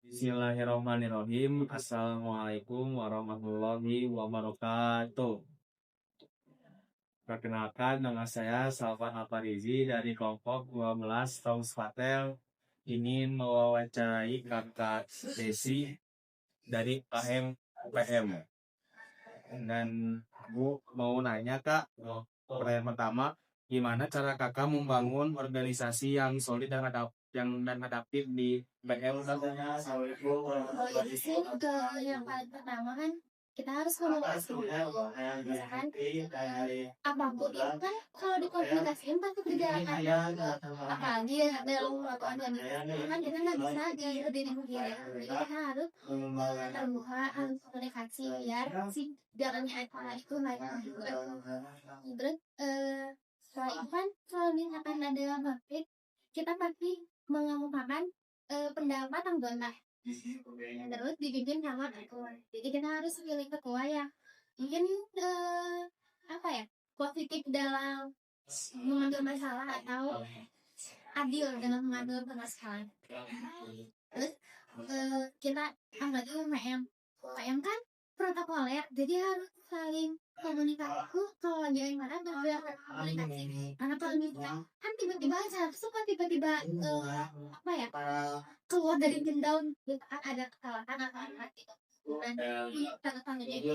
Bismillahirrahmanirrahim. Assalamualaikum warahmatullahi wabarakatuh. Perkenalkan, nama saya Salvan Alfarizi dari kelompok 12 Taus Patel. Ingin mewawancarai kakak Desi dari KM UPM. Dan Bu mau nanya Kak, pertanyaan pertama, gimana cara kakak membangun organisasi yang solid dan adaptif di PM? Assalamualaikum Jadi sih ke yang paling pertama kan kita harus komunikasi dulu. Misalkan apapun itu kan kalau dikomunikasiin pasti berjalan lancar. Apalagi dalam suatu organisasi kan kita nggak bisa diri sendiri. Jadi kita harus terbuka, harus komunikasi biar si jalannya acara itu lancar juga. Terus setelah itu kan kalau misalkan ada konflik kita pasti mengemukakan pendapat anggota terus dipimpin sama ketua. Jadi kita harus pilih ketua yang mungkin apa ya positif dalam mengambil masalah atau adil dalam mengambil permasalahan. Terus kita anggap PM kan protokoler, jadi harus saling komunikasi. Kalau lagi mana juga komunikasi. Karena kalau misalnya kan tiba-tiba acara suka tiba-tiba apa ya keluar dari gendam ada kesalahan atau apa gitu. Dan tanda-tandanya itu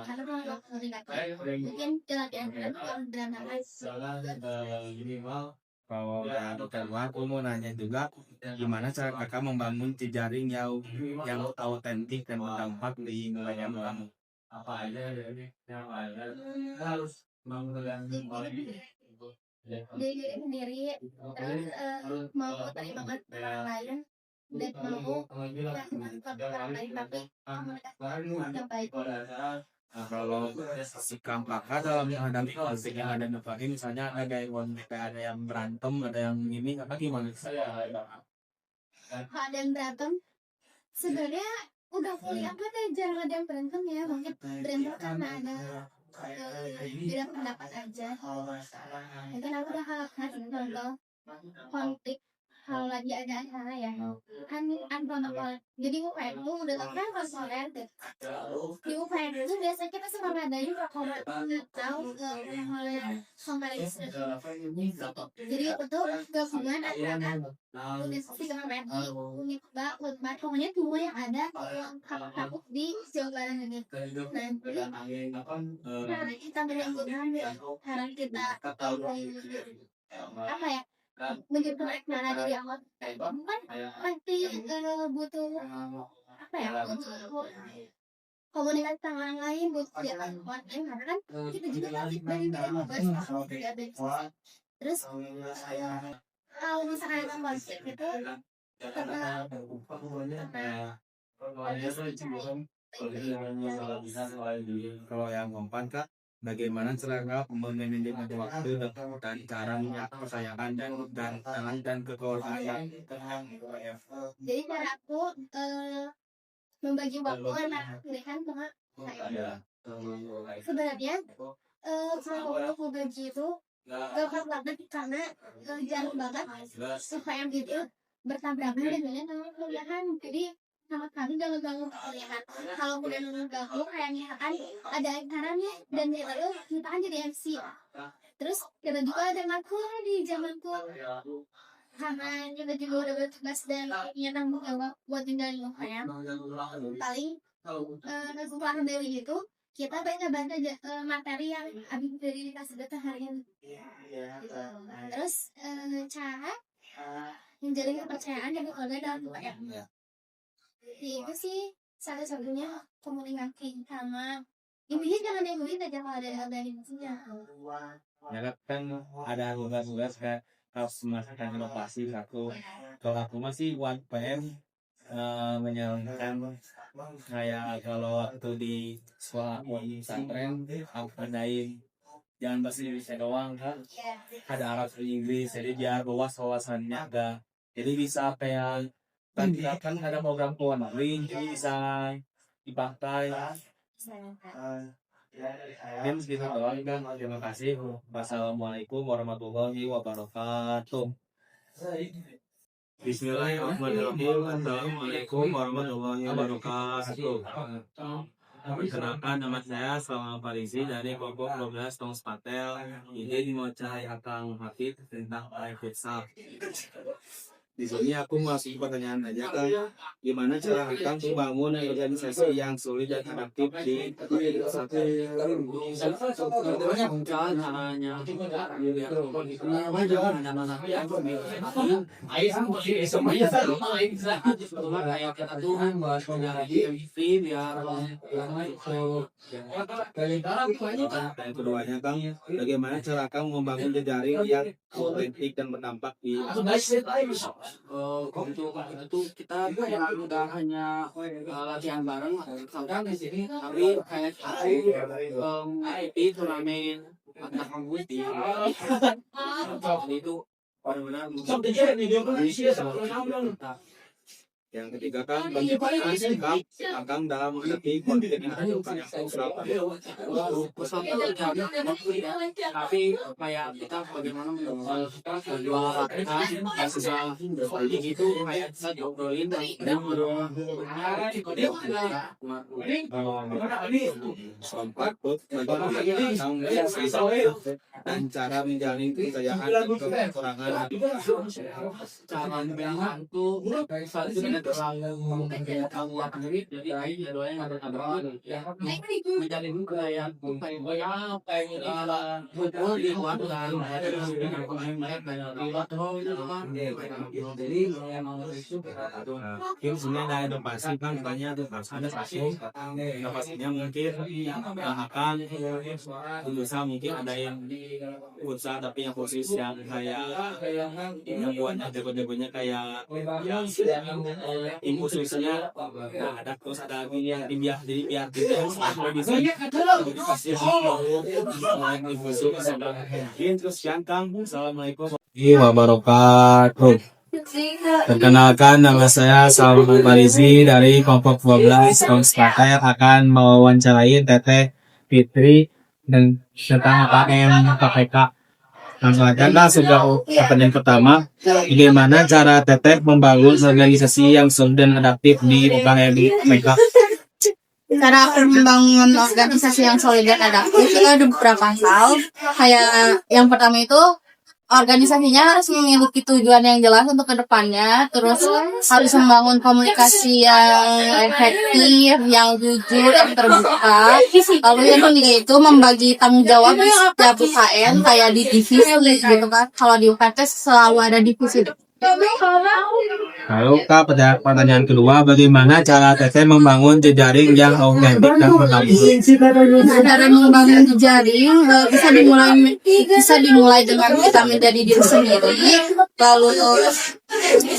karena kalau komunikasi mungkin jalan berantakan. Kalau kedua, aku mau nanya juga gimana cara kakak membangun jejaring yang autentik dan berdampak di wilayah kamu. Apa aja yang ada harus bangun Diri sendiri terus mau terima kasih orang lain dan mau melakukan orang lain tapi komunikasi yang baik. Nah, kalau sikap kakak dalam menghadapi konflik yang ada nempatin, misalnya ada yang berantem, ada yang ini, kakak gimana? Kalau ada yang berantem sebenarnya udah kuliah apa deh jarang ada yang berantem ya, mungkin berantem karena ada beda pendapat aja. Mungkin aku udah kasih contoh konflik kalau lagi ada acara ya kan protokol. Jadi UPM itu udah kan konsuler deh. Di UPM itu biasanya kita suka ngadain protokol tahu konferensi. Jadi itu gabungan antara universitas dengan PNI, Unipba, Unpad, pokoknya semua yang ada kampus di Jawa Barat ini. Nah, jadi karena kita benar-benar karena kita apa ya menjadi mana dari awal kan pasti butuh apa ya butuh komunikasi sama orang lain butuh jalan online karena kan kita juga pasti dari bahas terus kalau misalnya ada konflik itu karena Kalau yang ngompan kak, bagaimana cara memanajemen waktu dan cara kepercayaan dan kekeluargaan? jadi cara aku membagi waktu antara pilihan sama saya. Sebenarnya kalau untuk membagi itu gampang banget karena jarang banget supaya gitu bertabrakan dengan kuliahan. Jadi sama sekali jangan ganggu kuliahan. Kalau udah ganggu kayak misalkan ada acaranya dan lalu kita kan jadi MC. Terus kita juga ada matkul di zamanku karena kita juga udah bertugas dan punya tanggung jawab buat tinggalin UPM. Paling kesukaan dari itu kita banyak baca materi yang habis dari dikasih data harian gitu. Terus cara menjalin kepercayaan yang keluarga dalam UPM. Itu sih satu-satunya komunikasi sama intinya jangan egois aja kalau ada organisasinya. Ya kan ada tugas-tugas kayak harus memastikan inovasi satu. Kalau aku masih one PM menyarankan kayak kalau waktu di sekolah pesantren aku adain jangan bahasa Indonesia doang kan, ada Arab dan Inggris, jadi biar luas wawasannya agak, jadi bisa kayak kan kita kan ada program luar negeri jadi bisa dipakai. Mungkin segitu doang kan, terima kasih. Wassalamualaikum warahmatullahi wabarakatuh. Bismillahirrahmanirrahim. Assalamualaikum warahmatullahi wabarakatuh. Perkenalkan, nama saya Salman Farizi dari kelompok 12 Tong Spatel. Ini mau cari Akang Hafid tentang futsal. Di sini aku masuk pertanyaan aja, Kang. Gimana cara Akang membangun organisasi yang solid dan adaptif di satu? Dan keduanya, Kang, bagaimana cara Akang membangun jejaring yang autentik dan berdampak di untuk itu kita udah hanya latihan bareng misalkan di sini tapi kayak di turnamen antar kampus di itu benar-benar yang ketiga, Kang, bagaimana sikap Akang dalam menghadapi konflik yang ada di pesan terjadi tapi kayak kita bagaimana dua kita bisa seperti gitu kayak bisa diobrolin dan keempat, dan cara menjalin kepercayaan dan kekurangan cara membedakan tuh satu dengan terlalu kamu sendiri jadi aja doanya menjalin kayak betul di luar dan mungkin sebenarnya ada inovasi, kan banyak tuh harus ada satu inovasinya mungkin akan berusaha mungkin ada yang usaha tapi yang khusus yang kayak yang buatnya debat-debatnya kayak tim khususnya. Nah, ada terus ada lagi yang biar kita bisa pasti tim khusus mungkin terus yang Kang. Assalamualaikum warahmatullahi wabarakatuh. Perkenalkan, nama saya Salman Farizi dari kelompok 12 Tong Spatel akan mewawancarai Teteh Fitri dan tentang AKM KPK. Langsung aja lah, sudah pertanyaan pertama, bagaimana cara Teteh membangun organisasi yang solid dan adaptif di UKM KPK? Cara aku membangun organisasi yang solid dan adaptif itu ada beberapa hal. Kayak yang pertama itu organisasinya harus memiliki tujuan yang jelas untuk kedepannya, terus harus membangun komunikasi yang efektif, yang jujur, yang terbuka. Lalu yang ketiga itu membagi tanggung jawab di setiap UKM kayak di divisi gitu kan. Kalau di UKM selalu ada divisi. Lalu Kak, pada pertanyaan kedua, bagaimana cara Teteh membangun jejaring yang autentik dan berdampak? Cara membangun jejaring bisa dimulai dengan kita menjadi diri sendiri, lalu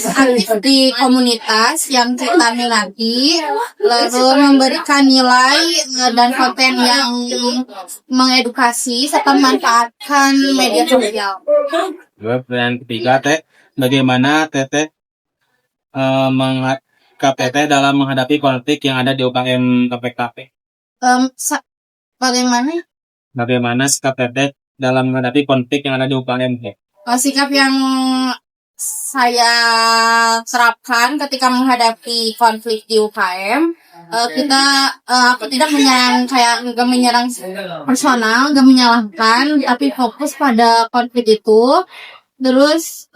aktif di komunitas yang kita minati, lalu memberikan nilai dan konten yang mengedukasi serta memanfaatkan media sosial. Pertanyaan ketiga, Teh, bagaimana Teteh KPT dalam menghadapi konflik yang ada di UKM KPKP? Bagaimana sikap Teteh dalam menghadapi konflik yang ada di UKM? Sikap yang saya terapkan ketika menghadapi konflik di UKM, aku tidak menyerang personal, gak menyalahkan, tapi fokus pada konflik itu. Terus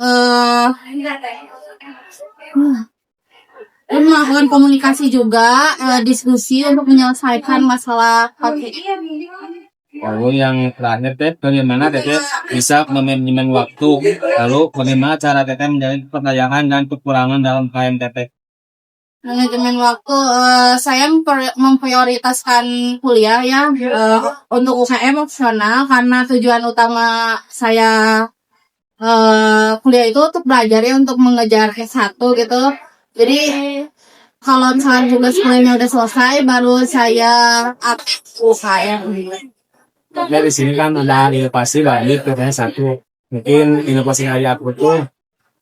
melakukan komunikasi juga, diskusi untuk menyelesaikan masalah konflik. Lalu yang terakhir, Teh, bagaimana Teteh bisa memanajemen waktu? Lalu bagaimana cara Teteh menjalin kepercayaan dan kekurangan dalam UKM Teteh? Manajemen waktu, saya memprioritaskan kuliah ya, untuk UKM opsional karena tujuan utama saya kuliah itu untuk belajar ya, untuk mengejar S1 gitu. Jadi kalau misalnya tugas kuliahnya udah selesai baru saya aktif UKM. Oke, di sini kan ada inovasi banyak, katanya satu. Mungkin inovasi dari aku tuh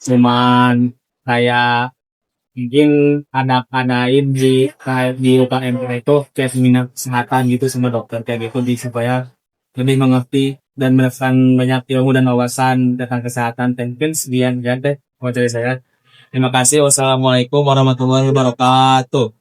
cuman kayak mungkin adain di UKM itu kayak seminar kesehatan gitu sama dokter kayak gitu supaya lebih mengerti dan mendapatkan banyak ilmu dan wawasan tentang kesehatan. Mungkin sekian ya Teh wawancara saya. Terima kasih. Wassalamualaikum warahmatullahi wabarakatuh.